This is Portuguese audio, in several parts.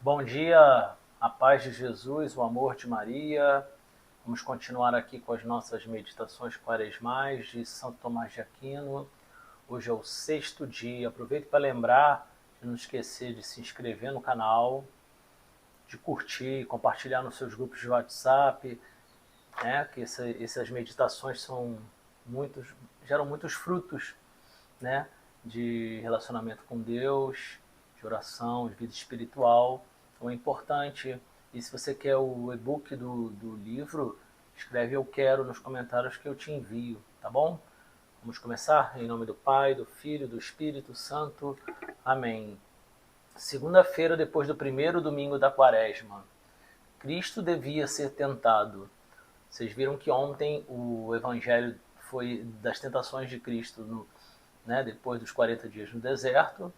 Bom dia, a paz de Jesus, o amor de Maria. Vamos continuar aqui com as nossas meditações quaresmais de Santo Tomás de Aquino. Hoje é o sexto dia. Aproveito para lembrar de não esquecer de se inscrever no canal, de curtir, compartilhar nos seus grupos de WhatsApp, né? Que essas meditações geram muitos frutos, né? De relacionamento com Deus, de oração, de vida espiritual. Então é importante. E se você quer o e-book do livro, escreve "eu quero" nos comentários que eu te envio, tá bom? Vamos começar? Em nome do Pai, do Filho, do Espírito Santo. Amém. Segunda-feira, depois do primeiro domingo da Quaresma. Cristo devia ser tentado. Vocês viram que ontem o evangelho foi das tentações de Cristo né, depois dos 40 dias no deserto,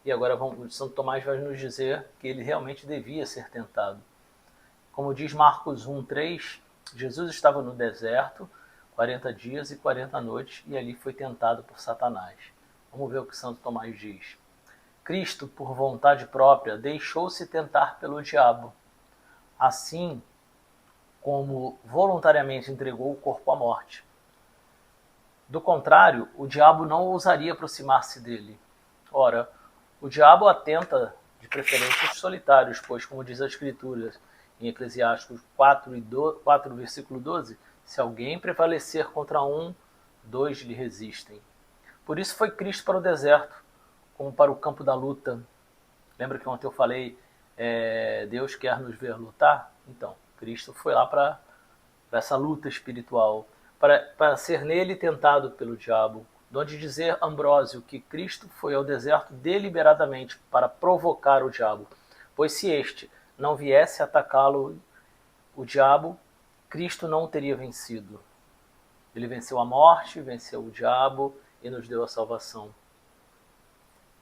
e agora Santo Tomás vai nos dizer que ele realmente devia ser tentado. Como diz Marcos 1:3, Jesus estava no deserto 40 dias e 40 noites e ali foi tentado por Satanás. Vamos ver o que Santo Tomás diz. Cristo, por vontade própria, deixou-se tentar pelo diabo, assim como voluntariamente entregou o corpo à morte. Do contrário, o diabo não ousaria aproximar-se dele. Ora, o diabo atenta de preferência os solitários, pois, como diz a Escritura, em Eclesiásticos 4, versículo 12, se alguém prevalecer contra um, dois lhe resistem. Por isso foi Cristo para o deserto, como para o campo da luta. Lembra que ontem eu falei, Deus quer nos ver lutar? Então, Cristo foi lá para essa luta espiritual, para ser nele tentado pelo diabo. Donde dizer Ambrósio que Cristo foi ao deserto deliberadamente para provocar o diabo, pois se este não viesse atacá-lo, o diabo, Cristo não o teria vencido. Ele venceu a morte, venceu o diabo e nos deu a salvação.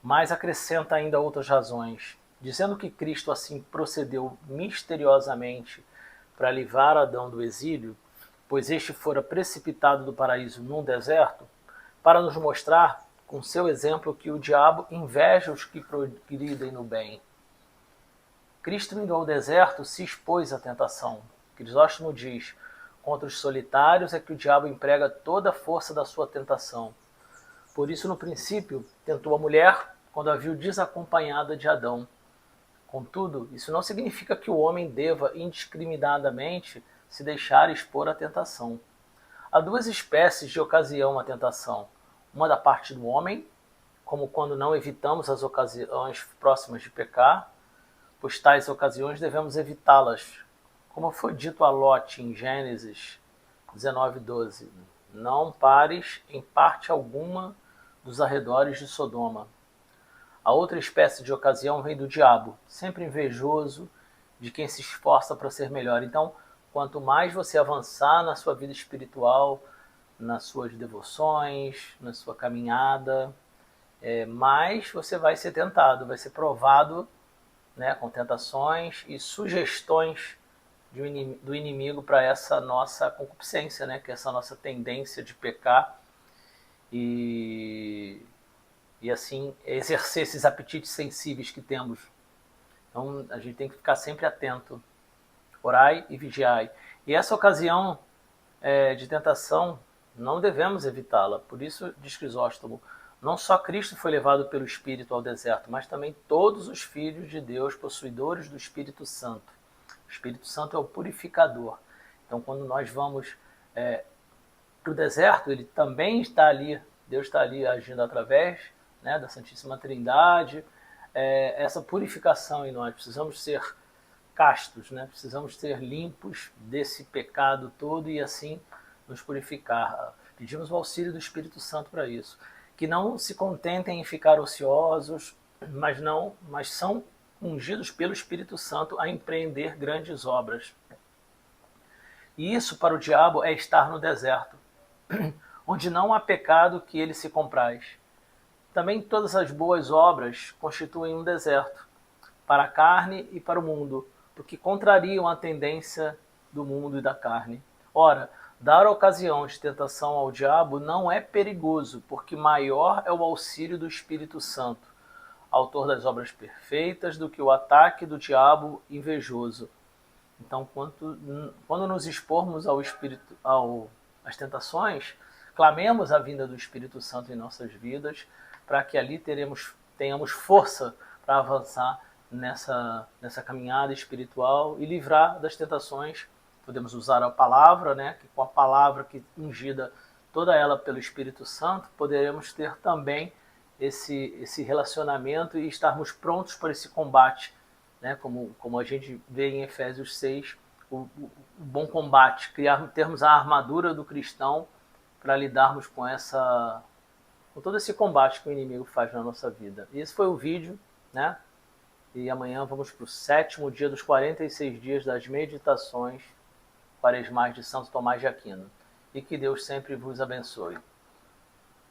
Mas acrescenta ainda outras razões, dizendo que Cristo assim procedeu misteriosamente para livrar Adão do exílio, pois este fora precipitado do paraíso num deserto, para nos mostrar, com seu exemplo, que o diabo inveja os que progridem no bem. Cristo indo ao deserto se expôs à tentação. Crisóstomo diz, contra os solitários é que o diabo emprega toda a força da sua tentação. Por isso, no princípio, tentou a mulher quando a viu desacompanhada de Adão. Contudo, isso não significa que o homem deva indiscriminadamente se deixar expor à tentação. Há duas espécies de ocasião à tentação. Uma da parte do homem, como quando não evitamos as ocasiões próximas de pecar, pois tais ocasiões devemos evitá-las. Como foi dito a Lote em Gênesis 19:12, não pares em parte alguma dos arredores de Sodoma. A outra espécie de ocasião vem do diabo, sempre invejoso de quem se esforça para ser melhor. Então, quanto mais você avançar na sua vida espiritual, nas suas devoções, na sua caminhada, mais você vai ser tentado, vai ser provado, né, com tentações e sugestões do inimigo para essa nossa concupiscência, né, que é essa nossa tendência de pecar e assim exercer esses apetites sensíveis que temos. Então a gente tem que ficar sempre atento. Orai e vigiai. E essa ocasião de tentação não devemos evitá-la. Por isso, diz Crisóstomo, não só Cristo foi levado pelo Espírito ao deserto, mas também todos os filhos de Deus, possuidores do Espírito Santo. O Espírito Santo é o purificador. Então, quando nós vamos para o deserto, ele também está ali, Deus está ali agindo através, né, da Santíssima Trindade, essa purificação em nós. Precisamos ser castos, né? Precisamos ser limpos desse pecado todo e assim nos purificar. Pedimos o auxílio do Espírito Santo para isso. Que não se contentem em ficar ociosos, mas são ungidos pelo Espírito Santo a empreender grandes obras. E isso para o diabo é estar no deserto, onde não há pecado que ele se compraz. Também todas as boas obras constituem um deserto, para a carne e para o mundo, porque contrariam a tendência do mundo e da carne. Ora, dar ocasião de tentação ao diabo não é perigoso, porque maior é o auxílio do Espírito Santo. autor das obras perfeitas, do que o ataque do diabo invejoso. Então, quando nos expormos às tentações, clamemos a vinda do Espírito Santo em nossas vidas, para que ali tenhamos força para avançar nessa caminhada espiritual e livrar das tentações. Podemos usar a palavra, né? Que com a palavra que ungida toda ela pelo Espírito Santo, poderemos ter também esse relacionamento e estarmos prontos para esse combate, né? Como a gente vê em Efésios 6, o bom combate, termos a armadura do cristão para lidarmos com todo esse combate que o inimigo faz na nossa vida. E esse foi o vídeo, né? E amanhã vamos para o 7º dia dos 46 dias das meditações quaresmais de Santo Tomás de Aquino. E que Deus sempre vos abençoe.